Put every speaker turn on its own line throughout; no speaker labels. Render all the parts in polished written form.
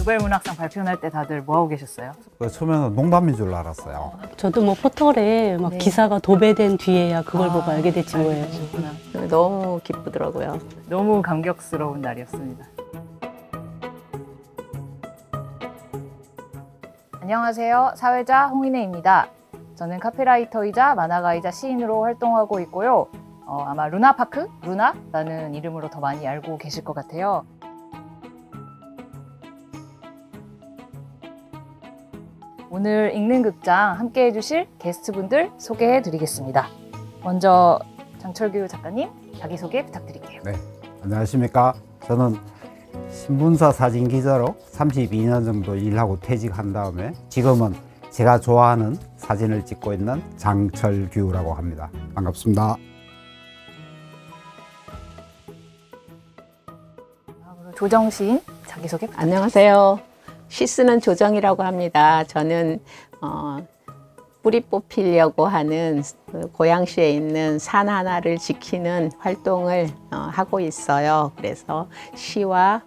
노벨문학상 발표할 때 다들 뭐 하고 계셨어요?
처음에는 농담인 줄 알았어요.
저도 뭐 포털에 막
네.
기사가 도배된 뒤에야 그걸 보고 알게 됐지 뭐예요.
그러셨구나.
너무 기쁘더라고요.
너무 감격스러운 날이었습니다. 안녕하세요. 사회자 홍인혜입니다. 저는 카피라이터이자 만화가이자 시인으로 활동하고 있고요. 아마 루나파크? 루나라는 이름으로 더 많이 알고 계실 것 같아요. 오늘 읽는 극장 함께 해주실 게스트분들 소개해 드리겠습니다. 먼저 장철규 작가님 자기소개 부탁드릴게요.
네, 안녕하십니까. 저는 신문사 사진기자로 32년 정도 일하고 퇴직한 다음에 지금은 제가 좋아하는 사진을 찍고 있는 장철규라고 합니다. 반갑습니다.
조정시인 자기소개 부탁드립니다.
안녕하세요. 시 쓰는 조정이라고 합니다. 저는 뿌리 뽑히려고 하는 고양시에 있는 산 하나를 지키는 활동을 하고 있어요. 그래서 시와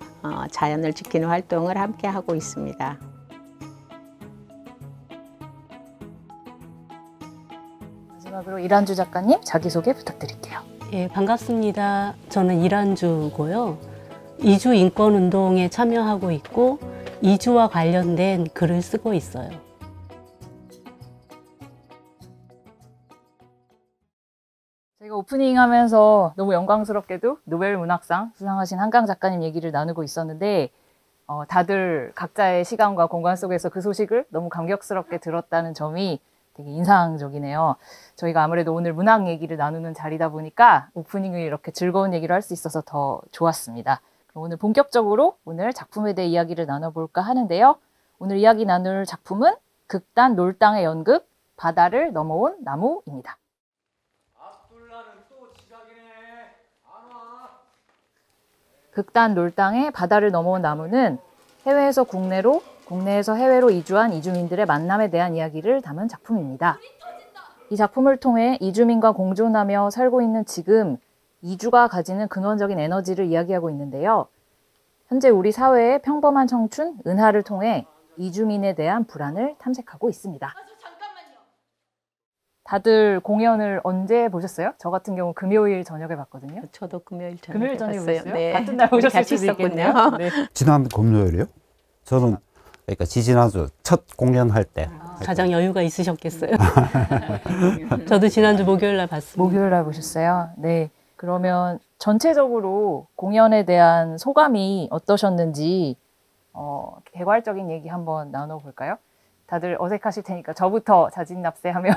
자연을 지키는 활동을 함께 하고 있습니다.
마지막으로 이란주 작가님 자기소개 부탁드릴게요.
예, 반갑습니다. 저는 이란주고요. 이주 인권운동에 참여하고 있고 이주와 관련된 글을 쓰고 있어요.
저희가 오프닝 하면서 너무 영광스럽게도 노벨문학상 수상하신 한강 작가님 얘기를 나누고 있었는데 다들 각자의 시간과 공간 속에서 그 소식을 너무 감격스럽게 들었다는 점이 되게 인상적이네요. 저희가 아무래도 오늘 문학 얘기를 나누는 자리다 보니까 오프닝을 이렇게 즐거운 얘기를 할 수 있어서 더 좋았습니다. 그럼 오늘 본격적으로 오늘 작품에 대해 이야기를 나눠볼까 하는데요. 오늘 이야기 나눌 작품은 극단 놀당의 연극 바다를 넘어온 나무입니다. 극단 놀당의 바다를 넘어온 나무는 해외에서 국내로, 국내에서 해외로 이주한 이주민들의 만남에 대한 이야기를 담은 작품입니다. 이 작품을 통해 이주민과 공존하며 살고 있는 지금 이주가 가지는 근원적인 에너지를 이야기하고 있는데요. 현재 우리 사회의 평범한 청춘, 은하를 통해 이주민에 대한 불안을 탐색하고 있습니다. 다들 공연을 언제 보셨어요? 저 같은 경우 금요일 저녁에 봤거든요.
저도 금요일 저녁에
봤어요?
봤어요. 네.
같은 날 보셨을
같이
수도 있겠네요.
있었군요.
네.
지난 금요일이요? 저는 그러니까 지지난주 첫 공연할 때
가장 여유가 있으셨겠어요. 저도 지난주 목요일 날 봤습니다.
목요일 날 보셨어요? 네. 그러면 전체적으로 공연에 대한 소감이 어떠셨는지 개괄적인 얘기 한번 나눠볼까요? 다들 어색하실 테니까 저부터 자진납세하면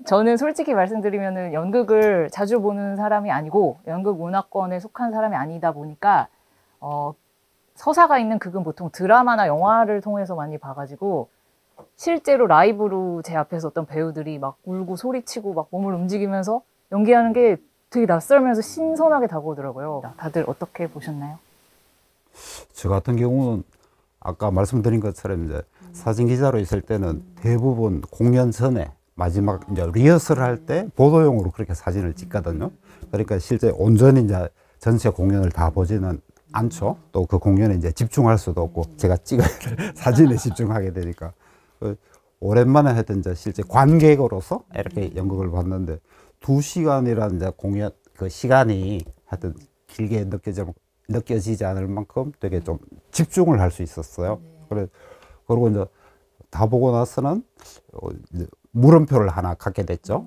저는 솔직히 말씀드리면 연극을 자주 보는 사람이 아니고 연극 문화권에 속한 사람이 아니다 보니까 서사가 있는 극은 보통 드라마나 영화를 통해서 많이 봐가지고 실제로 라이브로 제 앞에서 어떤 배우들이 막 울고 소리치고 막 몸을 움직이면서 연기하는 게 되게 낯설면서 신선하게 다가오더라고요. 다들 어떻게 보셨나요?
저 같은 경우는 아까 말씀드린 것처럼 이제 사진기자로 있을 때는 대부분 공연 전에 마지막 이제 리허설 할 때 보도용으로 그렇게 사진을 찍거든요. 그러니까 실제 온전히 이제 전체 공연을 다 보지는 않죠. 또 그 공연에 이제 집중할 수도 없고 제가 찍어야 될 사진에 집중하게 되니까 오랜만에 하여튼 이제 실제 관객으로서 이렇게 연극을 봤는데 2시간이라는 이제 공연 그 시간이 하여튼 길게 느껴지지 않을 만큼 되게 좀 집중을 할 수 있었어요. 그리고 이제 다 보고 나서는 이제 물음표를 하나 갖게 됐죠.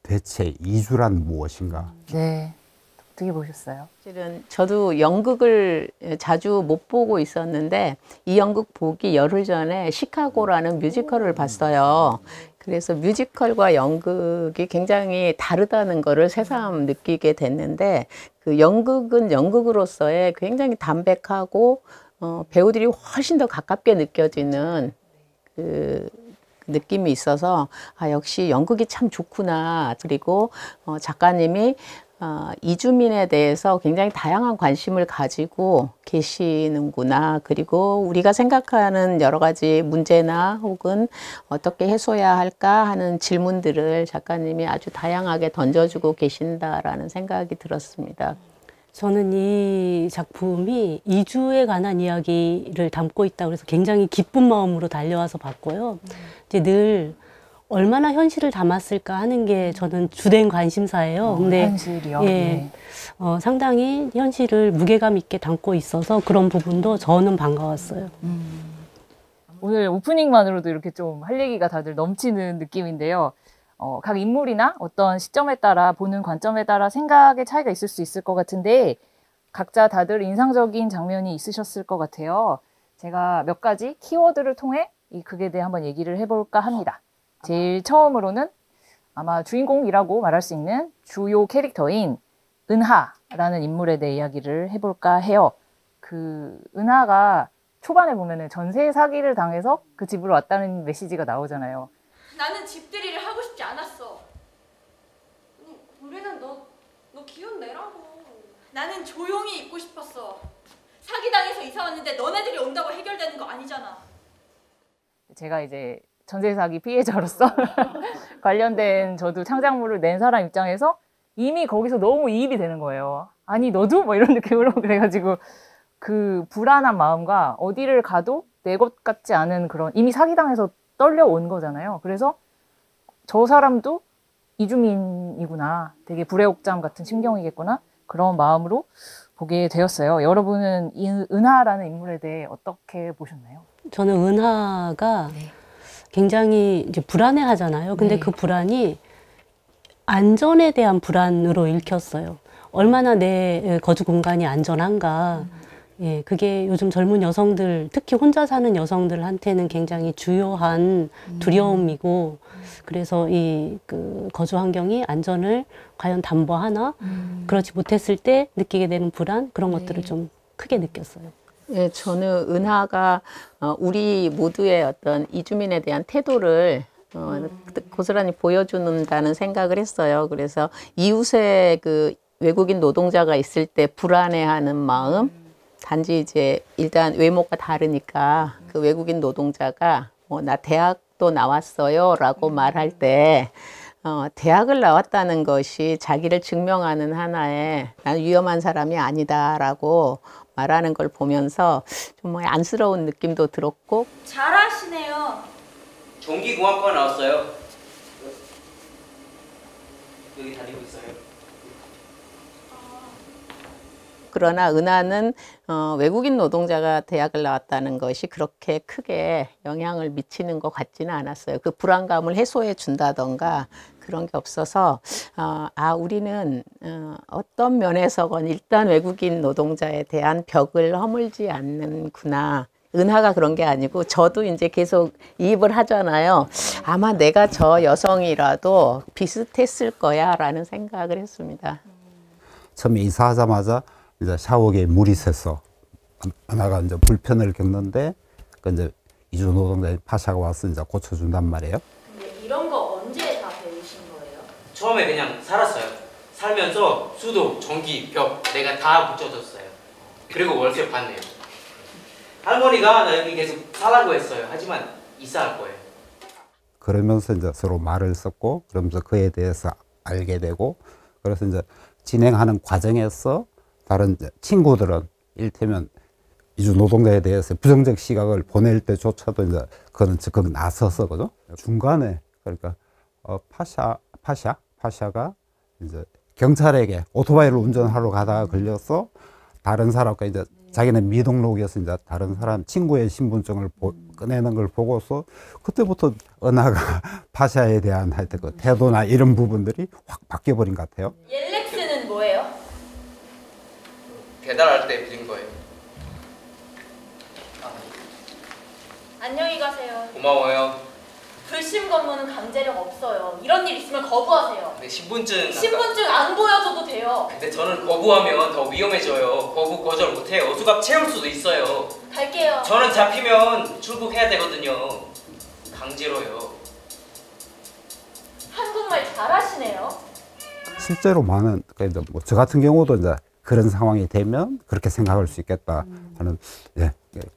대체 이주란 무엇인가?
네. 어떻게 보셨어요?
사실은 저도 연극을 자주 못 보고 있었는데 이 연극 보기 열흘 전에 시카고라는 뮤지컬을 봤어요. 그래서 뮤지컬과 연극이 굉장히 다르다는 거를 새삼 느끼게 됐는데 그 연극은 연극으로서의 굉장히 담백하고 배우들이 훨씬 더 가깝게 느껴지는 그 느낌이 있어서 역시 연극이 참 좋구나. 그리고 작가님이 이주민에 대해서 굉장히 다양한 관심을 가지고 계시는구나. 그리고 우리가 생각하는 여러 가지 문제나 혹은 어떻게 해소해야 할까 하는 질문들을 작가님이 아주 다양하게 던져주고 계신다라는 생각이 들었습니다.
저는 이 작품이 이주에 관한 이야기를 담고 있다고 그래서 굉장히 기쁜 마음으로 달려와서 봤고요. 이제 늘 얼마나 현실을 담았을까 하는 게 저는 주된 관심사예요. 근데
현실이요.
예,
네.
상당히 현실을 무게감 있게 담고 있어서 그런 부분도 저는 반가웠어요.
오늘 오프닝만으로도 이렇게 좀 할 얘기가 다들 넘치는 느낌인데요. 각 인물이나 어떤 시점에 따라 보는 관점에 따라 생각의 차이가 있을 수 있을 것 같은데 각자 다들 인상적인 장면이 있으셨을 것 같아요. 제가 몇 가지 키워드를 통해 이 극에 대해 한번 얘기를 해볼까 합니다. 제일 처음으로는 아마 주인공이라고 말할 수 있는 주요 캐릭터인 은하라는 인물에 대해 이야기를 해볼까 해요. 그 은하가 초반에 보면은 전세 사기를 당해서 그 집으로 왔다는 메시지가 나오잖아요.
나는 집들이를 하고 싶지 않았어. 우리는 너 기운 내라고. 나는 조용히 있고 싶었어. 사기당해서 이사 왔는데 너네들이 온다고 해결되는 거 아니잖아.
제가 이제 전세 사기 피해자로서 관련된 저도 창작물을 낸 사람 입장에서 이미 거기서 너무 이입이 되는 거예요. 아니 너도? 뭐 이런 느낌으로 그래가지고 그 불안한 마음과 어디를 가도 내 것 같지 않은 그런 이미 사기당해서 떨려온 거잖아요. 그래서 저 사람도 이주민이구나. 되게 불의옥잠 같은 심경이겠구나. 그런 마음으로 보게 되었어요. 여러분은 이 은하라는 인물에 대해 어떻게 보셨나요?
저는 은하가 굉장히 이제 불안해 하잖아요. 근데
네.
그 불안이 안전에 대한 불안으로 읽혔어요. 얼마나 내 거주 공간이 안전한가. 예, 그게 요즘 젊은 여성들, 특히 혼자 사는 여성들한테는 굉장히 주요한 두려움이고, 그래서 이 그 거주 환경이 안전을 과연 담보하나, 그렇지 못했을 때 느끼게 되는 불안, 그런 것들을 좀 크게 느꼈어요.
예, 저는 은하가 우리 모두의 어떤 이주민에 대한 태도를 고스란히 보여준다는 생각을 했어요. 그래서 이웃에 그 외국인 노동자가 있을 때 불안해하는 마음, 단지 이제 일단 외모가 다르니까 그 외국인 노동자가 나 대학도 나왔어요 라고 말할 때 대학을 나왔다는 것이 자기를 증명하는 하나의 나는 위험한 사람이 아니다라고 말하는 걸 보면서 좀 안쓰러운 느낌도 들었고.
잘하시네요.
전기공학과 나왔어요. 여기 다니고 있어요.
그러나 은하는 외국인 노동자가 대학을 나왔다는 것이 그렇게 크게 영향을 미치는 것 같지는 않았어요. 그 불안감을 해소해 준다던가 그런 게 없어서 우리는 어떤 면에서건 일단 외국인 노동자에 대한 벽을 허물지 않는구나. 은하가 그런 게 아니고 저도 이제 계속 이입을 하잖아요. 아마 내가 저 여성이라도 비슷했을 거야 라는 생각을 했습니다.
처음에 이사하자마자 이제 샤워기에 물이 새서 은하가 이제 불편을 겪는데 그 이제 이주 노동자 파샤가 와서 이제 고쳐준단 말이에요.
근데 이런 거 언제 다 배우신 거예요?
처음에 그냥 살았어요. 살면서 수도, 전기, 벽 내가 다 붙여줬어요. 그리고 월세 받네요. 할머니가 나 여기 계속 살라고 했어요. 하지만 이사할 거예요.
그러면서 이제 서로 말을 썼고 그러면서 그에 대해서 알게 되고 그래서 이제 진행하는 과정에서 다른 이제 친구들은 일테면 이주 노동자에 대해서 부정적 시각을 보낼 때조차도 이제 그는 적극 나서서 그죠? 중간에 그러니까 파샤가 이제 경찰에게 오토바이를 운전하러 가다가 걸려서 다른 사람과 이제 자기는 미등록이어서 이제 다른 사람 친구의 신분증을 꺼내는 걸 보고서 그때부터 은하가 파샤에 대한 하여튼 그 태도나 이런 부분들이 확 바뀌어버린 것 같아요.
옐렉스는 뭐예요?
배달할 때 빌린 거예요.
안녕히 가세요.
고마워요.
불심 검문은 강제력 없어요. 이런 일 있으면 거부하세요.
네, 신분증.
신분증 안 보여줘도 돼요.
근데 저는 거부하면 더 위험해져요. 거절 못해요. 수갑 채울 수도 있어요.
갈게요.
저는 잡히면 출국해야 되거든요. 강제로요.
한국말 잘하시네요.
실제로 많은 그러니까 뭐 저 같은 경우도 이제 그런 상황이 되면 그렇게 생각할 수 있겠다 하는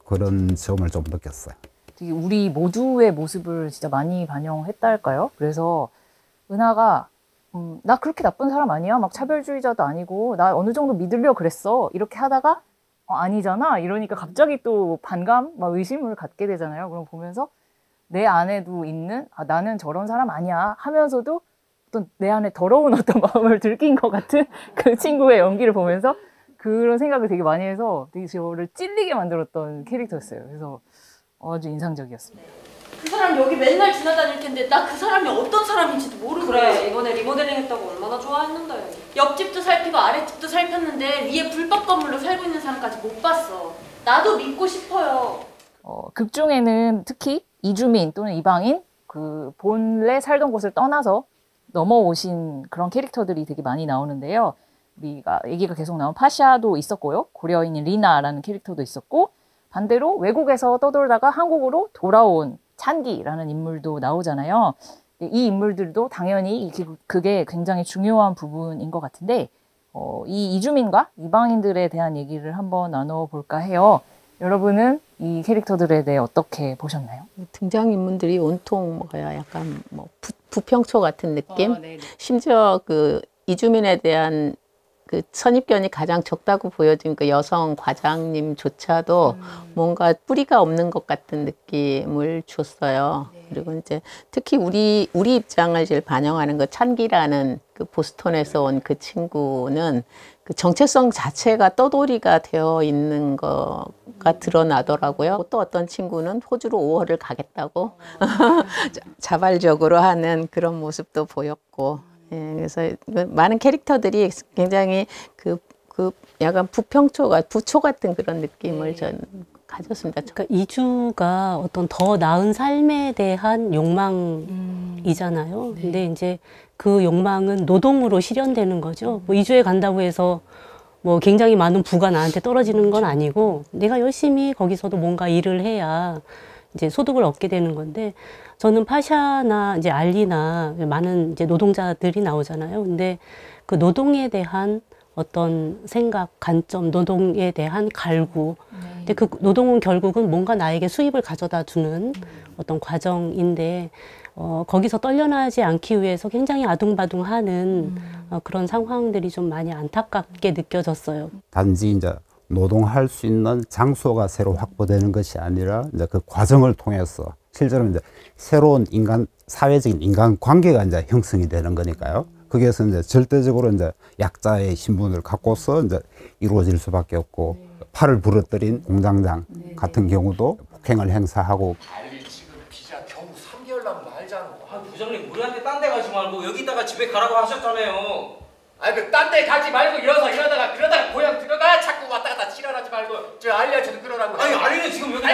그런 점을 좀 느꼈어요.
되게 우리 모두의 모습을 진짜 많이 반영했다 할까요? 그래서 은하가 나 그렇게 나쁜 사람 아니야. 막 차별주의자도 아니고 나 어느 정도 믿으려 그랬어. 이렇게 하다가 아니잖아. 이러니까 갑자기 또 반감, 막 의심을 갖게 되잖아요. 그럼 보면서 내 안에도 있는 나는 저런 사람 아니야 하면서도 어떤 내 안에 더러운 어떤 마음을 들킨 것 같은 그 친구의 연기를 보면서 그런 생각을 되게 많이 해서 되게 저를 찔리게 만들었던 캐릭터였어요. 그래서 아주 인상적이었습니다.
그 사람 여기 맨날 지나다닐 텐데 나 그 사람이 어떤 사람인지도 모르고.
그래, 이번에 리모델링 했다고 얼마나 좋아했는데.
옆집도 살피고 아랫집도 살폈는데 위에 불법 건물로 살고 있는 사람까지 못 봤어. 나도 믿고 싶어요.
극 중에는 특히 이주민 또는 이방인 그 본래 살던 곳을 떠나서 넘어오신 그런 캐릭터들이 되게 많이 나오는데요. 우리가 얘기가 계속 나온 파샤도 있었고요. 고려인인 리나라는 캐릭터도 있었고, 반대로 외국에서 떠돌다가 한국으로 돌아온 찬기라는 인물도 나오잖아요. 이 인물들도 당연히 그게 굉장히 중요한 부분인 것 같은데, 이 이주민과 이방인들에 대한 얘기를 한번 나눠볼까 해요. 여러분은 이 캐릭터들에 대해 어떻게 보셨나요?
등장인물들이 온통 뭐야 약간 뭐 부평초 같은 느낌? 심지어 그 이주민에 대한 그 선입견이 가장 적다고 보여진 그 여성 과장님조차도 뭔가 뿌리가 없는 것 같은 느낌을 줬어요. 그리고 이제 특히 우리 입장을 제일 반영하는 그 찬기라는 그 보스턴에서 온 그 친구는 그 정체성 자체가 떠돌이가 되어 있는 거가 드러나더라고요. 또 어떤 친구는 호주로 5월을 가겠다고 자발적으로 하는 그런 모습도 보였고, 예, 그래서 많은 캐릭터들이 굉장히 그 약간 부초 같은 그런 느낌을 전 가졌습니다.
그러니까 이주가 어떤 더 나은 삶에 대한 욕망이잖아요. 근데 이제 그 욕망은 노동으로 실현되는 거죠. 뭐 이주에 간다고 해서 뭐 굉장히 많은 부가 나한테 떨어지는 건 아니고 내가 열심히 거기서도 뭔가 일을 해야 이제 소득을 얻게 되는 건데, 저는 파샤나 이제 알리나 많은 이제 노동자들이 나오잖아요. 근데 그 노동에 대한 어떤 생각, 관점, 노동에 대한 갈구. 근데 그 노동은 결국은 뭔가 나에게 수입을 가져다 주는 어떤 과정인데, 거기서 떨려나지 않기 위해서 굉장히 아둥바둥하는 그런 상황들이 좀 많이 안타깝게 느껴졌어요.
단지 이제 노동할 수 있는 장소가 새로 확보되는 것이 아니라 이제 그 과정을 통해서 실제로 이제 새로운 사회적인 인간 관계가 이제 형성이 되는 거니까요. 거기에서 이제 절대적으로 이제 약자의 신분을 갖고서 이제 이루어질 수밖에 없고, 팔을 부러뜨린 공장장 같은 경우도 폭행을 행사하고.
알리 지금 비자 겨우 3개월 남은 거 알잖아.
부장님 우리한테 딴 데 가지 말고 여기다가 집에 가라고 하셨잖아요.
아니 그 딴 데 가지 말고 이러다가 고향 들어가. 자꾸 왔다 갔다 지랄하지 말고 저 알리한테도 그러라고.
아니 알리는 지금 여기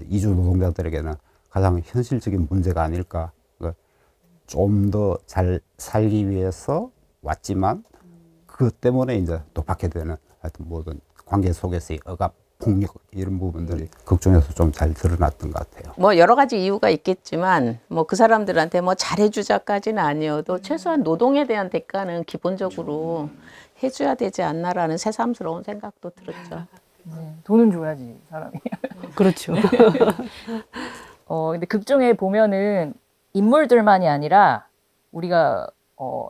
이주 노동자들에게는 가장 현실적인 문제가 아닐까. 좀 더 잘 살기 위해서 왔지만 그것 때문에 이제 또 받게 되는 하여튼 모든 관계 속에서의 억압, 폭력 이런 부분들이 극 중에서 좀 잘 드러났던 것 같아요.
뭐 여러 가지 이유가 있겠지만 뭐 그 사람들한테 뭐 잘해주자까지는 아니어도 최소한 노동에 대한 대가는 기본적으로 해줘야 되지 않나라는 새삼스러운 생각도 들었죠.
돈은 줘야지 사람이.
그렇죠.
근데 극 중에 보면은 인물들만이 아니라 우리가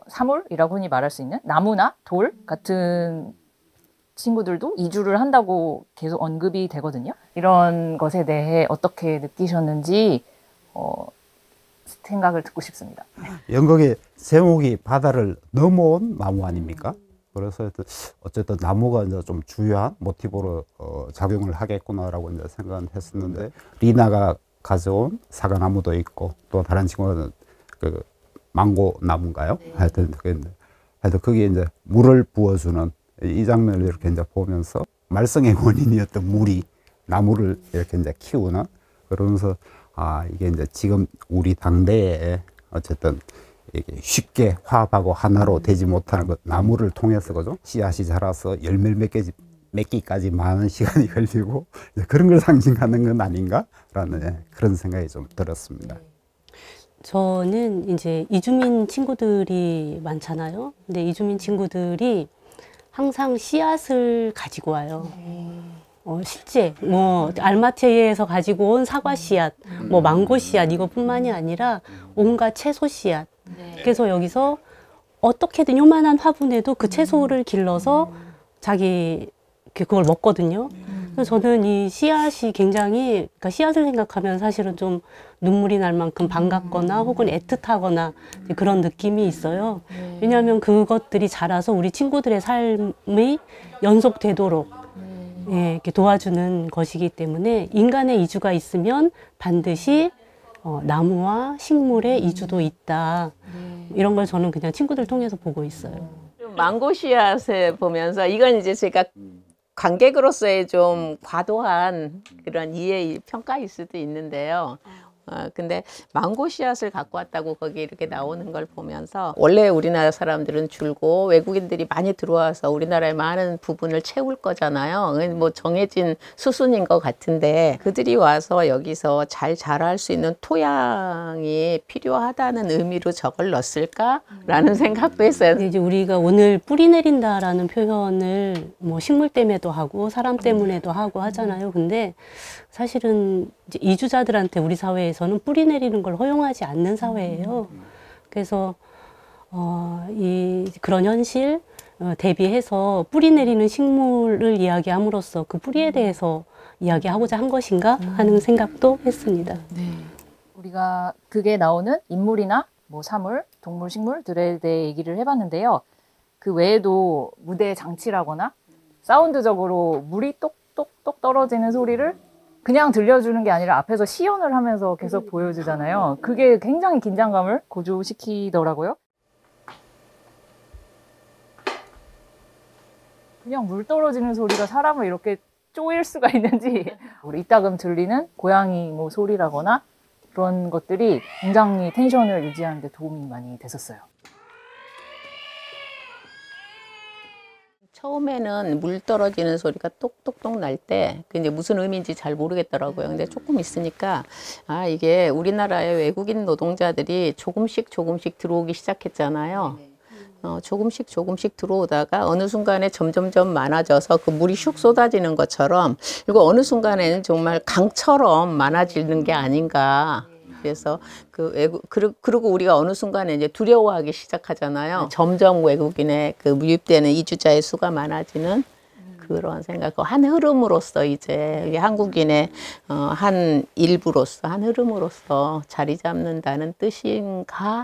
사물이라고 흔히 말할 수 있는 나무나 돌 같은 친구들도 이주를 한다고 계속 언급이 되거든요. 이런 것에 대해 어떻게 느끼셨는지 생각을 듣고 싶습니다.
연극의 제목이 바다를 넘어온 나무 아닙니까? 그래서 어쨌든 나무가 이제 좀 주요한 모티브로 작용을 하겠구나라고 이제 생각을 했었는데, 리나가 가져온 사과나무도 있고 또 다른 친구는 그 망고 나무인가요? 하여튼 거기에 이제 물을 부어주는 이 장면을 이렇게 이제 보면서 말썽의 원인이었던 물이 나무를 이렇게 이제 키우는, 그러면서 이게 이제 지금 우리 당대에 어쨌든 이게 쉽게 화합하고 하나로 되지 못하는 것, 나무를 통해서 그죠? 씨앗이 자라서 열매 맺기까지 많은 시간이 걸리고 그런 걸 상징하는 건 아닌가라는 그런 생각이 좀 들었습니다.
저는 이제 이주민 친구들이 많잖아요. 근데 이주민 친구들이 항상 씨앗을 가지고 와요. 실제 뭐 알마티에서 가지고 온 사과 씨앗, 뭐 망고 씨앗 이것뿐만이 아니라 온갖 채소 씨앗. 그래서 여기서 어떻게든 요만한 화분에도 그 채소를 길러서 자기 그걸 먹거든요. 그래서 저는 이 씨앗이 굉장히, 그러니까 씨앗을 생각하면 사실은 좀 눈물이 날 만큼 반갑거나 혹은 애틋하거나 그런 느낌이 있어요. 왜냐하면 그것들이 자라서 우리 친구들의 삶이 연속되도록 이렇게 도와주는 것이기 때문에 인간의 이주가 있으면 반드시 나무와 식물의 이주도 있다. 이런 걸 저는 그냥 친구들 통해서 보고 있어요.
망고 씨앗을 보면서 이건 이제 제가 관객으로서의 좀 과도한 그런 이해 평가일 수도 있는데요. 근데 망고 씨앗을 갖고 왔다고 거기 이렇게 나오는 걸 보면서 원래 우리나라 사람들은 줄고 외국인들이 많이 들어와서 우리나라의 많은 부분을 채울 거잖아요. 뭐 정해진 수순인 것 같은데 그들이 와서 여기서 잘 자랄 수 있는 토양이 필요하다는 의미로 저걸 넣었을까라는 생각도 했어요.
이제 우리가 오늘 뿌리 내린다라는 표현을 뭐 식물 때문에도 하고 사람 때문에도 하고 하잖아요. 근데 사실은 이제 이주자들한테 우리 사회에서는 뿌리 내리는 걸 허용하지 않는 사회예요. 그래서 그런 현실 대비해서 뿌리 내리는 식물을 이야기함으로써 그 뿌리에 대해서 이야기하고자 한 것인가 하는 생각도 했습니다.
네. 우리가 그게 나오는 인물이나 뭐 사물, 동물, 식물들에 대해 얘기를 해봤는데요. 그 외에도 무대 장치라거나 사운드적으로 물이 똑똑똑 떨어지는 소리를 그냥 들려주는 게 아니라 앞에서 시연을 하면서 계속 보여주잖아요. 그게 굉장히 긴장감을 고조시키더라고요. 그냥 물 떨어지는 소리가 사람을 이렇게 쪼일 수가 있는지 우리 이따금 들리는 고양이 뭐 소리라거나 그런 것들이 굉장히 텐션을 유지하는 데 도움이 많이 됐었어요.
처음에는 물 떨어지는 소리가 똑똑똑 날 때 이제 무슨 의미인지 잘 모르겠더라고요. 근데 조금 있으니까 이게 우리나라의 외국인 노동자들이 조금씩 들어오기 시작했잖아요. 조금씩 들어오다가 어느 순간에 점점점 많아져서 그 물이 슉 쏟아지는 것처럼 그리고 어느 순간에는 정말 강처럼 많아지는 게 아닌가. 그래서 그리고 우리가 어느 순간에 이제 두려워하기 시작하잖아요. 점점 외국인의 그 유입되는 이주자의 수가 많아지는 그런 생각, 한 흐름으로서 이제 한국인의 한 일부로서 한 흐름으로서 자리 잡는다는 뜻인가라고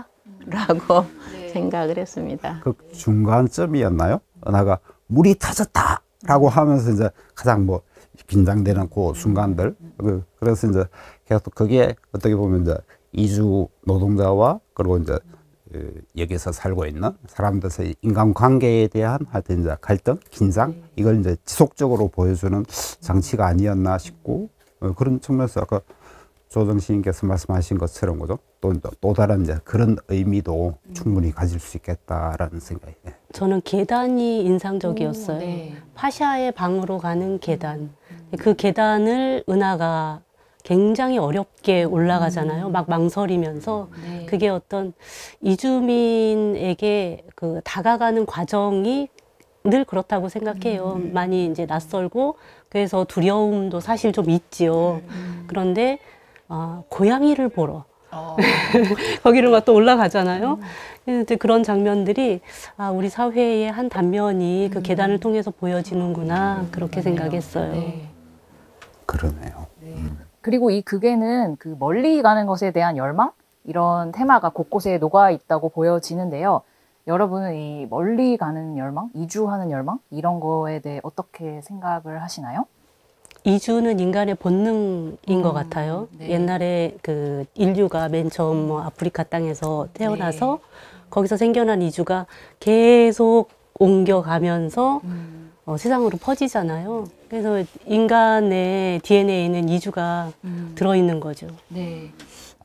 생각을 했습니다.
그 중간점이었나요? 은하가 물이 터졌다라고 하면서 이제 가장 뭐 긴장되는 그 순간들. 그래서 이제 계속 그게 어떻게 보면 이제 이주 노동자와 그리고 이제 여기서 살고 있는 사람들의 인간관계에 대한 하여튼 이제 갈등, 긴장 이걸 이제 지속적으로 보여주는 장치가 아니었나 싶고 그런 측면에서 아까 조정 시인께서 말씀하신 것처럼 그죠? 또 다른 이제 그런 의미도 충분히 가질 수 있겠다라는 생각이.
저는 계단이 인상적이었어요.
네.
파샤의 방으로 가는 계단. 그 계단을 은하가 굉장히 어렵게 올라가잖아요. 막 망설이면서. 그게 어떤 이주민에게 그 다가가는 과정이 늘 그렇다고 생각해요. 많이 이제 낯설고 그래서 두려움도 사실 좀 있지요. 그런데 고양이를 보러 거기를 막 또 올라가잖아요. 근데 그런 장면들이 우리 사회의 한 단면이 그 계단을 통해서 보여지는구나 그렇게 생각했어요.
네.
그러네요.
그리고 이 극에는 그 멀리 가는 것에 대한 열망? 이런 테마가 곳곳에 녹아 있다고 보여지는데요. 여러분은 이 멀리 가는 열망, 이주하는 열망? 이런 거에 대해 어떻게 생각을 하시나요?
이주는 인간의 본능인 것 같아요.
네.
옛날에 그 인류가 맨 처음 뭐 아프리카 땅에서 태어나서 거기서 생겨난 이주가 계속 옮겨가면서 세상으로 퍼지잖아요. 그래서 인간의 DNA에는 이주가 들어있는 거죠.
네.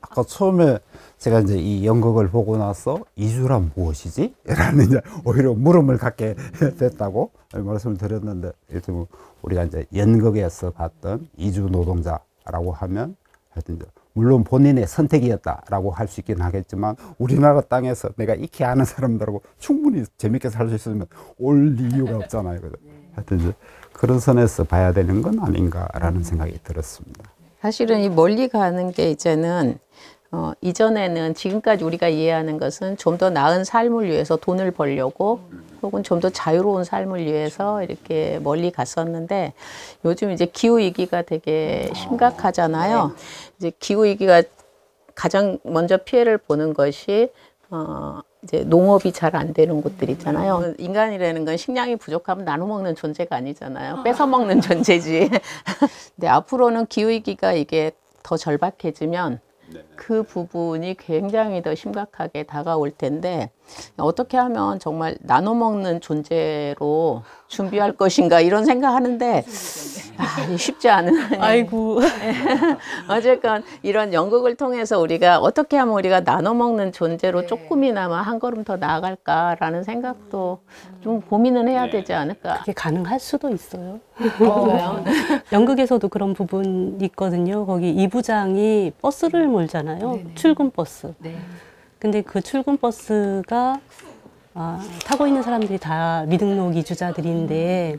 아까 처음에 제가 이제 이 연극을 보고 나서 이주란 무엇이지? 라는 이제 오히려 물음을 갖게 됐다고 말씀을 드렸는데, 일단 우리가 이제 연극에서 봤던 이주 노동자라고 하면 하여튼 이제 물론 본인의 선택이었다라고 할 수 있긴 하겠지만 우리나라 땅에서 내가 익히 아는 사람들하고 충분히 재밌게 살 수 있으면 올 이유가 없잖아요. 그죠? 하여튼 이제 그런 선에서 봐야 되는 건 아닌가라는 생각이 들었습니다.
사실은 이 멀리 가는 게 이제는 이전에는 지금까지 우리가 이해하는 것은 좀 더 나은 삶을 위해서 돈을 벌려고 혹은 좀 더 자유로운 삶을 위해서 이렇게 멀리 갔었는데 요즘 이제 기후위기가 되게 심각하잖아요. 이제 기후위기가 가장 먼저 피해를 보는 것이 이제 농업이 잘 안 되는 곳들 있잖아요. 인간이라는 건 식량이 부족하면 나눠 먹는 존재가 아니잖아요. 뺏어 먹는 존재지. 근데 앞으로는 기후위기가 이게 더 절박해지면 그 부분이 굉장히 더 심각하게 다가올 텐데 어떻게 하면 정말 나눠 먹는 존재로 준비할 것인가 이런 생각하는데 쉽지 않은.
아이고.
어쨌건 이런 연극을 통해서 우리가 어떻게 하면 우리가 나눠 먹는 존재로
네.
조금이나마 한 걸음 더 나아갈까라는 생각도 좀 고민은 해야 되지 않을까.
그게 가능할 수도 있어요.
그런가요?
연극에서도 그런 부분이 있거든요. 거기 이 부장이 버스를 몰잖아요. 출근 버스.
네.
근데 그 출근 버스가 타고 있는 사람들이 다 미등록 이주자들인데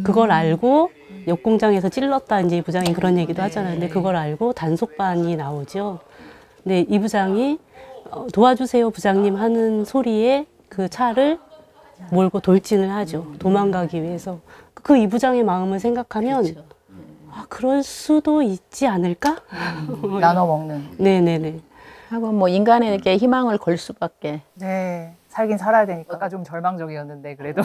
그걸 알고 옆 공장에서 찔렀다 이제 이 부장이 그런 얘기도 하잖아요. 근데 그걸 알고 단속반이 나오죠. 근데 이 부장이 도와주세요 부장님 하는 소리에 그 차를 몰고 돌진을 하죠. 도망가기 위해서. 그 이 부장의 마음을 생각하면 그럴 수도 있지 않을까?
나눠 먹는.
네네네.
하고 뭐 인간에게 희망을 걸 수밖에.
네. 살긴 살아야 되니까 아까 좀 절망적이었는데 그래도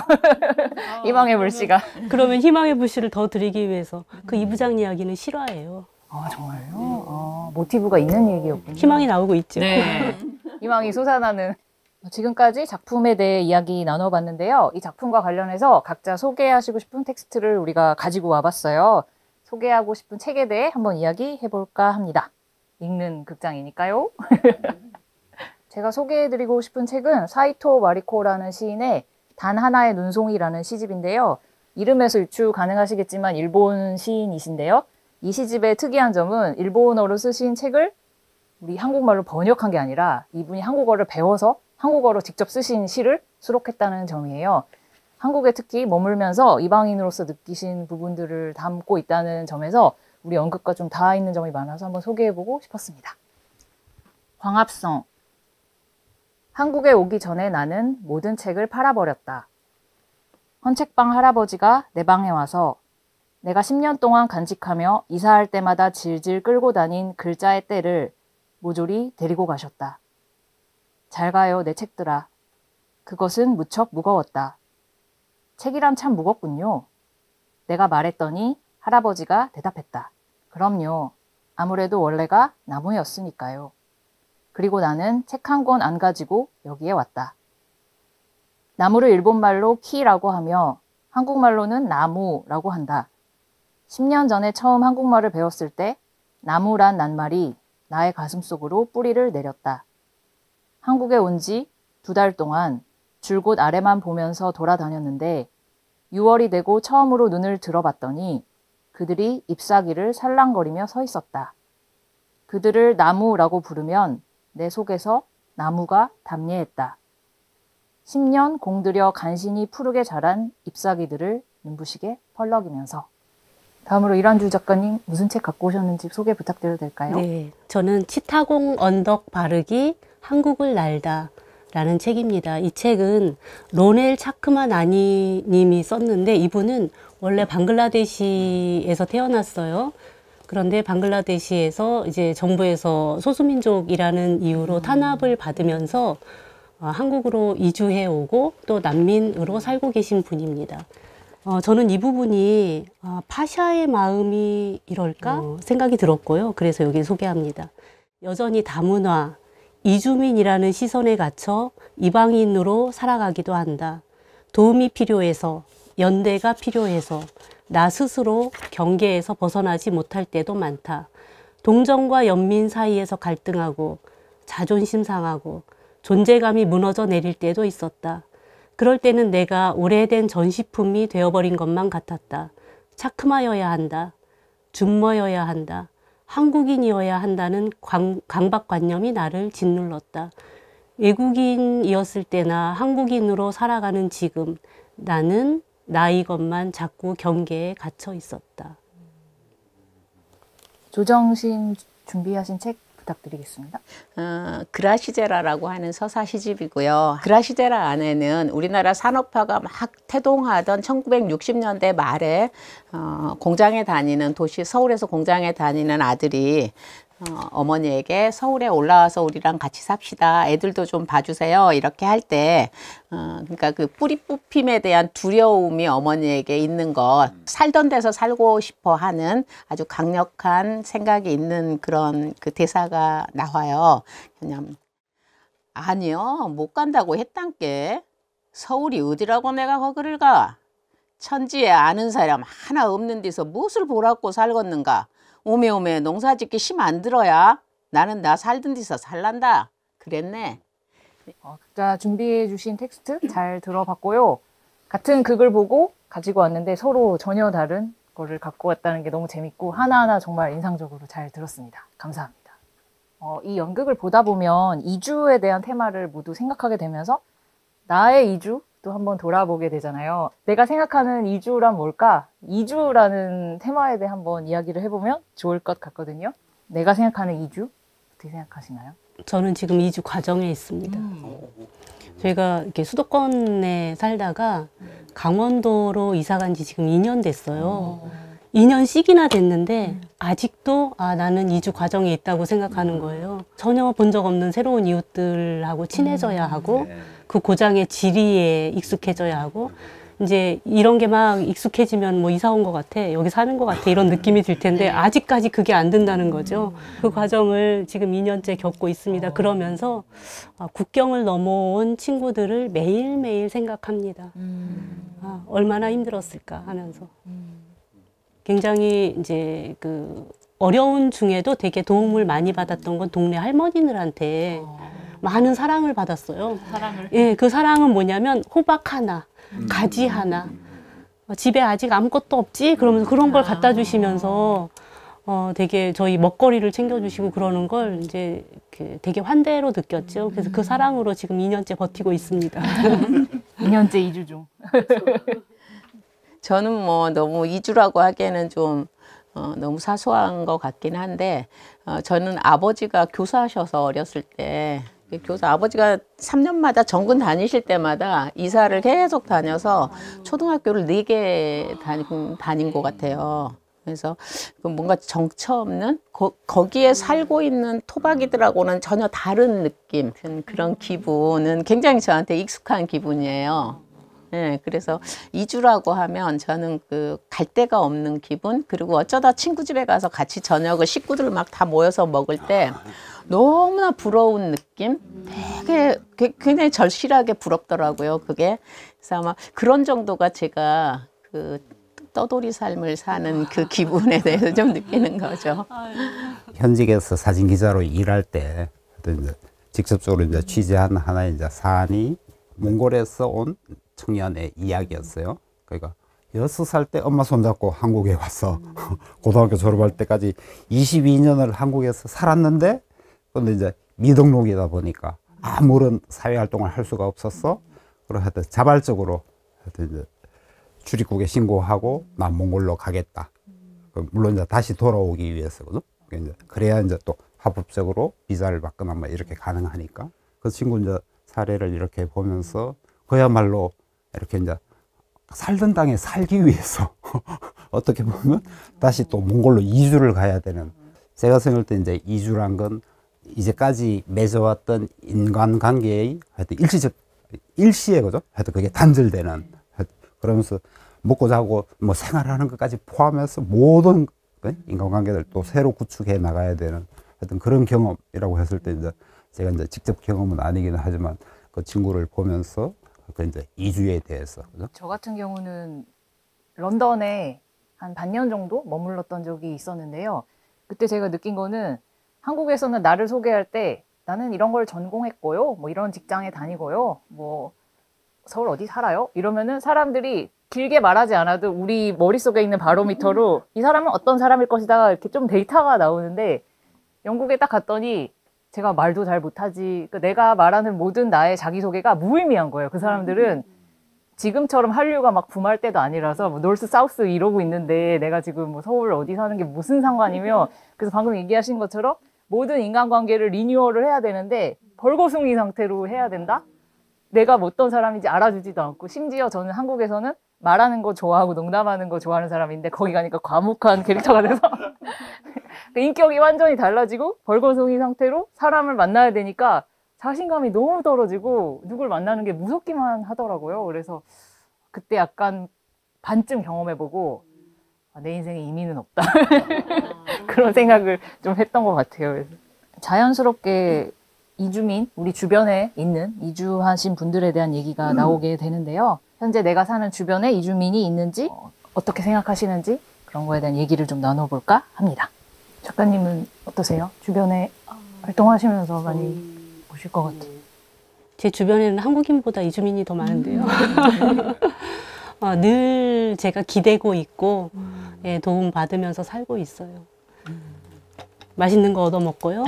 희망의 불씨가.
그러면 희망의 불씨를 더 드리기 위해서 그 이 부장 이야기는 실화예요.
아 정말요? 모티브가 있는 얘기였군요.
희망이 나오고 있죠.
네. 희망이 솟아나는. 지금까지 작품에 대해 이야기 나눠봤는데요. 이 작품과 관련해서 각자 소개하시고 싶은 텍스트를 우리가 가지고 와봤어요. 소개하고 싶은 책에 대해 한번 이야기해볼까 합니다. 읽는 극장이니까요. 제가 소개해드리고 싶은 책은 사이토 마리코라는 시인의 단 하나의 눈송이라는 시집인데요. 이름에서 유추 가능하시겠지만 일본 시인이신데요. 이 시집의 특이한 점은 일본어로 쓰신 책을 우리 한국말로 번역한 게 아니라 이분이 한국어를 배워서 한국어로 직접 쓰신 시를 수록했다는 점이에요. 한국에 특히 머물면서 이방인으로서 느끼신 부분들을 담고 있다는 점에서 우리 연극과 좀 닿아 있는 점이 많아서 한번 소개해보고 싶었습니다. 광합성. 한국에 오기 전에 나는 모든 책을 팔아버렸다. 헌책방 할아버지가 내 방에 와서 내가 10년 동안 간직하며 이사할 때마다 질질 끌고 다닌 글자의 때를 모조리 데리고 가셨다. 잘 가요, 내 책들아. 그것은 무척 무거웠다. 책이란 참 무겁군요. 내가 말했더니 할아버지가 대답했다. 그럼요. 아무래도 원래가 나무였으니까요. 그리고 나는 책 한 권 안 가지고 여기에 왔다. 나무를 일본말로 키라고 하며 한국말로는 나무라고 한다. 10년 전에 처음 한국말을 배웠을 때 나무란 낱말이 나의 가슴속으로 뿌리를 내렸다. 한국에 온 지 2달 동안 줄곧 아래만 보면서 돌아다녔는데 6월이 되고 처음으로 눈을 들어봤더니 그들이 잎사귀를 살랑거리며 서 있었다. 그들을 나무라고 부르면 내 속에서 나무가 담례했다. 10년 공들여 간신히 푸르게 자란 잎사귀들을 눈부시게 펄럭이면서. 다음으로 이란주 작가님 무슨 책 갖고 오셨는지 소개 부탁드려도 될까요?
네, 저는 치타공 언덕 바르기 한국을 날다 라는 책입니다. 이 책은 로넬 차크만 아니 님이 썼는데 이분은 원래 방글라데시에서 태어났어요. 그런데 방글라데시에서 이제 정부에서 소수민족이라는 이유로 탄압을 받으면서 한국으로 이주해 오고 또 난민으로 살고 계신 분입니다. 저는 이 부분이 파샤의 마음이 이럴까 생각이 들었고요. 그래서 여기 소개합니다. 여전히 다문화, 이주민이라는 시선에 갇혀 이방인으로 살아가기도 한다. 도움이 필요해서, 연대가 필요해서, 나 스스로 경계에서 벗어나지 못할 때도 많다. 동정과 연민 사이에서 갈등하고, 자존심 상하고, 존재감이 무너져 내릴 때도 있었다. 그럴 때는 내가 오래된 전시품이 되어버린 것만 같았다. 차크마여야 한다. 준머여야 한다. 한국인이어야 한다는 강박관념이 나를 짓눌렀다. 외국인이었을 때나 한국인으로 살아가는 지금 나는 나 이것만 자꾸 경계에 갇혀 있었다.
조정신 준비하신 책 부탁드리겠습니다.
그라시제라라고 하는 서사 시집이고요. 그라시제라 안에는 우리나라 산업화가 막 태동하던 1960년대 말에 공장에 다니는 도시 서울에서 공장에 다니는 아들이 어머니에게 서울에 올라와서 우리랑 같이 삽시다. 애들도 좀 봐주세요. 이렇게 할 때, 그러니까 그 뿌리 뽑힘에 대한 두려움이 어머니에게 있는 것, 살던 데서 살고 싶어 하는 아주 강력한 생각이 있는 그런 그 대사가 나와요. 그냥, 아니요, 못 간다고 했단께. 서울이 어디라고 내가 거기를 가? 천지에 아는 사람 하나 없는 데서 무엇을 보라고 살겠는가? 오메오메 농사짓기 심 안 들어야 나는 나 살던 데서 살란다. 그랬네.
각자 준비해 주신 텍스트 잘 들어봤고요. 같은 극을 보고 가지고 왔는데 서로 전혀 다른 거를 갖고 왔다는 게 너무 재밌고 하나하나 정말 인상적으로 잘 들었습니다. 감사합니다. 이 연극을 보다 보면 이주에 대한 테마를 모두 생각하게 되면서 나의 이주도 한번 돌아보게 되잖아요. 내가 생각하는 이주란 뭘까? 이주라는 테마에 대해 한번 이야기를 해보면 좋을 것 같거든요. 내가 생각하는 이주 어떻게 생각하시나요?
저는 지금 이주 과정에 있습니다. 저희가 이렇게 수도권에 살다가 강원도로 이사 간 지 지금 2년 됐어요. 2년씩이나 됐는데 아직도 나는 이주 과정에 있다고 생각하는 거예요. 전혀 본 적 없는 새로운 이웃들하고 친해져야 하고 그 고장의 지리에 익숙해져야 하고 이제 이런 게 막 익숙해지면 뭐 이사 온 것 같아, 여기 사는 것 같아 이런 느낌이 들 텐데 아직까지 그게 안 된다는 거죠. 그 과정을 지금 2년째 겪고 있습니다. 그러면서 국경을 넘어온 친구들을 매일매일 생각합니다. 얼마나 힘들었을까 하면서. 굉장히 이제 그 어려운 중에도 되게 도움을 많이 받았던 건 동네 할머니들한테 많은 사랑을 받았어요.
사랑을.
예, 그 사랑은 뭐냐면 호박 하나, 가지 하나, 집에 아직 아무것도 없지? 그러면서 그런 걸 갖다 주시면서 되게 저희 먹거리를 챙겨주시고 그러는 걸 이제 되게 환대로 느꼈죠. 그래서 그 사랑으로 지금 2년째 버티고 있습니다.
2년째 이주 중.
저는 뭐 너무 이주라고 하기에는 좀 너무 사소한 것 같긴 한데 저는 아버지가 교사하셔서 어렸을 때 교사 아버지가 3년마다 전군 다니실 때마다 이사를 계속 다녀서 초등학교를 4개 다닌 것 같아요. 그래서 뭔가 정처 없는 거기에 살고 있는 토박이들하고는 전혀 다른 느낌, 그런 기분은 굉장히 저한테 익숙한 기분이에요. 네, 그래서 이주라고 하면 저는 그 갈 데가 없는 기분, 그리고 어쩌다 친구 집에 가서 같이 저녁을 식구들 막 다 모여서 먹을 때 너무나 부러운 느낌, 되게 굉장히 절실하게 부럽더라고요, 그게. 그래서 아마 그런 정도가 제가 그 떠돌이 삶을 사는 그 기분에 대해서 좀 느끼는 거죠.
현직에서 사진 기자로 일할 때 이제 직접적으로 이제 취재한 하나의 이제 사안이 몽골에서 온 청년의 이야기였어요. 그러니까 6살 때 엄마 손잡고 한국에 와서 고등학교 졸업할 때까지 22년을 한국에서 살았는데, 근데 이제 미등록이다 보니까 아무런 사회 활동을 할 수가 없었어. 그래서 하여튼 자발적으로 하여튼 이제 출입국에 신고하고 난 몽골로 가겠다. 물론 이제 다시 돌아오기 위해서거든. 그래야 이제 또 합법적으로 비자를 받거나 뭐 이렇게 가능하니까. 그 친구 이제 사례를 이렇게 보면서 그야말로 이렇게 이제 살던 땅에 살기 위해서 어떻게 보면 다시 또 몽골로 이주를 가야 되는. 제가 생각할 때 이제 이주란 건 이제까지 맺어왔던 인간관계의 하여튼 일시에 그죠? 하여튼 그게 단절되는. 그러면서 먹고 자고 뭐 생활하는 것까지 포함해서 모든 인간관계를 또 새로 구축해 나가야 되는 하여튼 그런 경험이라고 했을 때 이제 제가 이제 직접 경험은 아니기는 하지만 그 친구를 보면서 그 이제 이주에 대해서 그죠?
저 같은 경우는 런던에 한 반년 정도 머물렀던 적이 있었는데요. 그때 제가 느낀 거는 한국에서는 나를 소개할 때 나는 이런 걸 전공했고요, 뭐 이런 직장에 다니고요, 뭐 서울 어디 살아요? 이러면은 사람들이 길게 말하지 않아도 우리 머릿속에 있는 바로미터로 이 사람은 어떤 사람일 것이다 이렇게 좀 데이터가 나오는데, 영국에 딱 갔더니 제가 말도 잘 못하지, 내가 말하는 모든 나의 자기소개가 무의미한 거예요. 그 사람들은 지금처럼 한류가 막 붐할 때도 아니라서 뭐 노스 사우스 이러고 있는데 내가 지금 뭐 서울 어디 사는 게 무슨 상관이며 그래서 방금 얘기하신 것처럼 모든 인간관계를 리뉴얼을 해야 되는데 벌거숭이 상태로 해야 된다? 내가 뭐 어떤 사람인지 알아주지도 않고 심지어 저는 한국에서는 말하는 거 좋아하고 농담하는 거 좋아하는 사람인데 거기 가니까 과묵한 캐릭터가 돼서 인격이 완전히 달라지고 벌거숭이 상태로 사람을 만나야 되니까 자신감이 너무 떨어지고 누굴 만나는 게 무섭기만 하더라고요. 그래서 그때 약간 반쯤 경험해보고 내 인생에 의미는 없다. 그런 생각을 좀 했던 것 같아요. 그래서 자연스럽게 이주민, 우리 주변에 있는 이주하신 분들에 대한 얘기가 나오게 되는데요. 현재 내가 사는 주변에 이주민이 있는지 어떻게 생각하시는지 그런 거에 대한 얘기를 좀 나눠볼까 합니다. 작가님은 어떠세요? 주변에 활동하시면서 많이 보실 것 같아요.
제 주변에는 한국인보다 이주민이 더 많은데요. 늘 제가 기대고 있고 예, 도움 받으면서 살고 있어요. 맛있는 거 얻어 먹고요.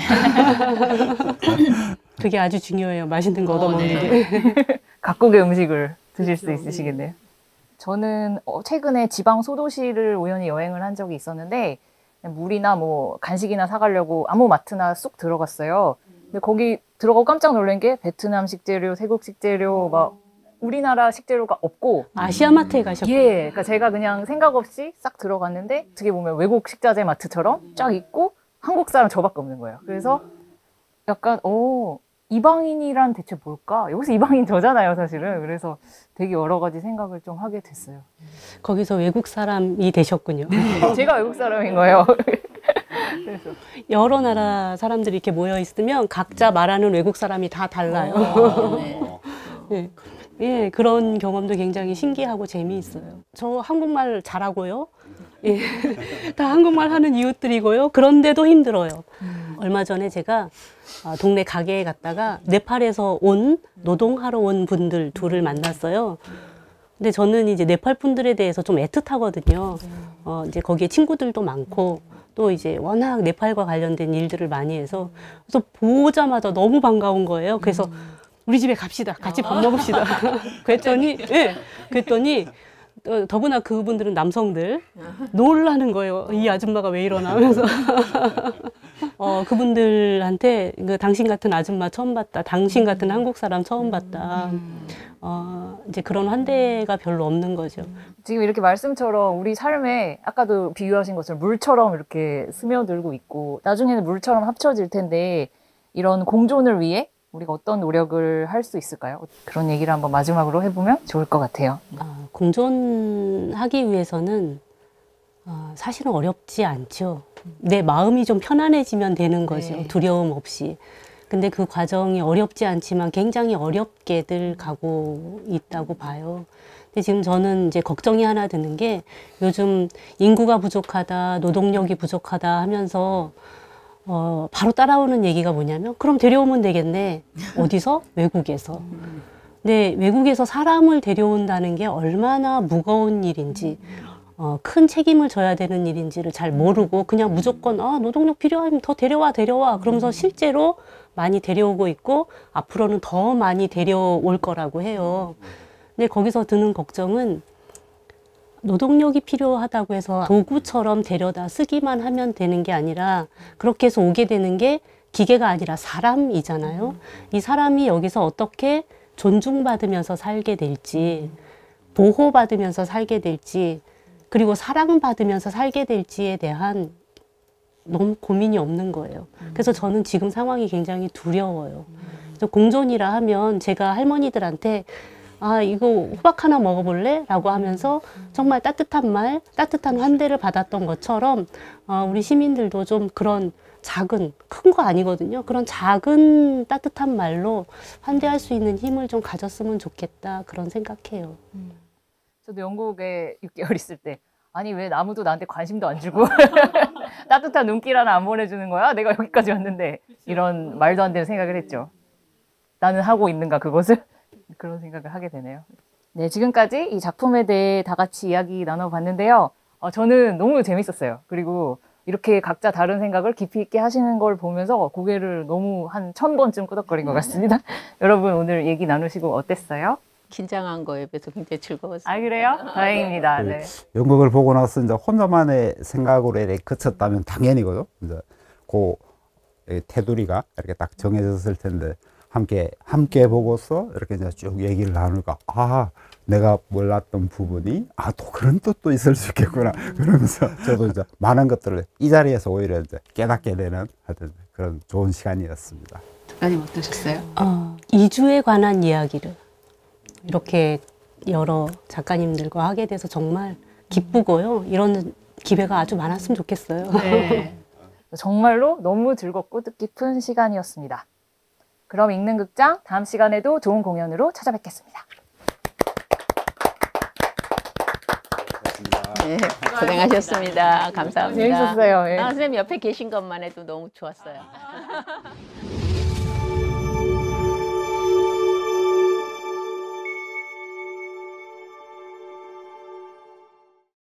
그게 아주 중요해요. 맛있는 거 얻어 먹는 게.
각국의 음식을 드실 수 있으시겠네요. 저는 최근에 지방 소도시를 우연히 여행을 한 적이 있었는데 물이나 뭐 간식이나 사가려고 아무 마트나 쏙 들어갔어요. 근데 거기 들어가고 깜짝 놀란 게 베트남 식재료, 태국 식재료, 막 우리나라 식재료가 없고
아시아마트에 가셨군요.
예, 그러니까 제가 그냥 생각 없이 싹 들어갔는데 어떻게 보면 외국 식자재 마트처럼 쫙 있고 한국 사람 저밖에 없는 거예요. 그래서 약간 이방인이란 대체 뭘까? 여기서 이방인 저잖아요, 사실은. 그래서 되게 여러 가지 생각을 좀 하게 됐어요.
거기서 외국 사람이 되셨군요.
제가 외국 사람인 거예요. 그래서
여러 나라 사람들이 이렇게 모여 있으면 각자 말하는 외국 사람이 다 달라요. 네. 예, 그런 경험도 굉장히 신기하고 재미있어요. 저 한국말 잘하고요. 예, 다 한국말 하는 이웃들이고요. 그런데도 힘들어요. 얼마 전에 제가 동네 가게에 갔다가 네팔에서 온 노동하러 온 분들 둘을 만났어요. 근데 저는 이제 네팔 분들에 대해서 좀 애틋하거든요. 이제 거기에 친구들도 많고 또 이제 워낙 네팔과 관련된 일들을 많이 해서 그래서 보자마자 너무 반가운 거예요. 그래서 우리 집에 갑시다. 같이 밥 먹읍시다. 그랬더니 더구나 그분들은 남성들 놀라는 거예요. 이 아줌마가 왜 이러나 하면서 그분들한테 당신 같은 아줌마 처음 봤다. 당신 같은 한국 사람 처음 봤다. 이제 그런 환대가 별로 없는 거죠.
지금 이렇게 말씀처럼 우리 삶에 아까도 비유하신 것처럼 물처럼 이렇게 스며들고 있고 나중에는 물처럼 합쳐질 텐데 이런 공존을 위해 우리가 어떤 노력을 할 수 있을까요? 그런 얘기를 한번 마지막으로 해보면 좋을 것 같아요.
공존하기 위해서는 사실은 어렵지 않죠. 내 마음이 좀 편안해지면 되는 거죠.
네.
두려움 없이. 근데 그 과정이 어렵지 않지만 굉장히 어렵게들 가고 있다고 봐요. 근데 지금 저는 이제 걱정이 하나 드는 게 요즘 인구가 부족하다, 노동력이 부족하다 하면서 바로 따라오는 얘기가 뭐냐면 그럼 데려오면 되겠네. 어디서? 외국에서. 근데 외국에서 사람을 데려온다는 게 얼마나 무거운 일인지 큰 책임을 져야 되는 일인지를 잘 모르고 그냥 무조건 노동력 필요하면 더 데려와 그러면서 실제로 많이 데려오고 있고 앞으로는 더 많이 데려올 거라고 해요. 근데 거기서 드는 걱정은 노동력이 필요하다고 해서 도구처럼 데려다 쓰기만 하면 되는 게 아니라 그렇게 해서 오게 되는 게 기계가 아니라 사람이잖아요. 이 사람이 여기서 어떻게 존중받으면서 살게 될지, 보호받으면서 살게 될지, 그리고 사랑받으면서 살게 될지에 대한 너무 고민이 없는 거예요. 그래서 저는 지금 상황이 굉장히 두려워요. 그래서 공존이라 하면 제가 할머니들한테 이거 호박 하나 먹어볼래? 라고 하면서 정말 따뜻한 말, 따뜻한 환대를 받았던 것처럼 우리 시민들도 좀 그런 작은, 큰 거 아니거든요. 그런 작은 따뜻한 말로 환대할 수 있는 힘을 좀 가졌으면 좋겠다. 그런 생각해요.
저도 영국에 6개월 있을 때 아니 왜 아무도 나한테 관심도 안 주고 따뜻한 눈길 하나 안 보내주는 거야? 내가 여기까지 왔는데 이런 말도 안 되는 생각을 했죠. 나는 하고 있는가 그것을? 그런 생각을 하게 되네요. 네, 지금까지 이 작품에 대해 다 같이 이야기 나눠봤는데요. 저는 너무 재밌었어요. 그리고 이렇게 각자 다른 생각을 깊이 있게 하시는 걸 보면서 고개를 너무 한 1000번쯤 끄덕거린 것 같습니다. 여러분 오늘 얘기 나누시고 어땠어요?
긴장한 거에 비해서 굉장히 즐거웠어요.
아, 그래요? 다행입니다. 네.
연극을 보고 나서 이제 혼자만의 생각으로 이렇게 그쳤다면 당연히거든. 이제 그 테두리가 이렇게 딱 정해졌을 텐데 함께 보고서 이렇게 이제 쭉 얘기를 나누니까 내가 몰랐던 부분이 또 그런 뜻도 있을 수 있겠구나 그러면서 저도 이제 많은 것들을 이 자리에서 오히려 이제 깨닫게 되는 하여튼 그런 좋은 시간이었습니다.
작가님 어떠셨어요?
이주에 관한 이야기를 이렇게 여러 작가님들과 하게 돼서 정말 기쁘고요. 이런 기회가 아주 많았으면 좋겠어요.
네. 정말로 너무 즐겁고 뜻깊은 시간이었습니다. 그럼 읽는 극장 다음 시간에도 좋은 공연으로 찾아뵙겠습니다.
네, 고생하셨습니다. 감사합니다.
재밌었어요. 예.
선생님 옆에 계신 것만 해도 너무 좋았어요.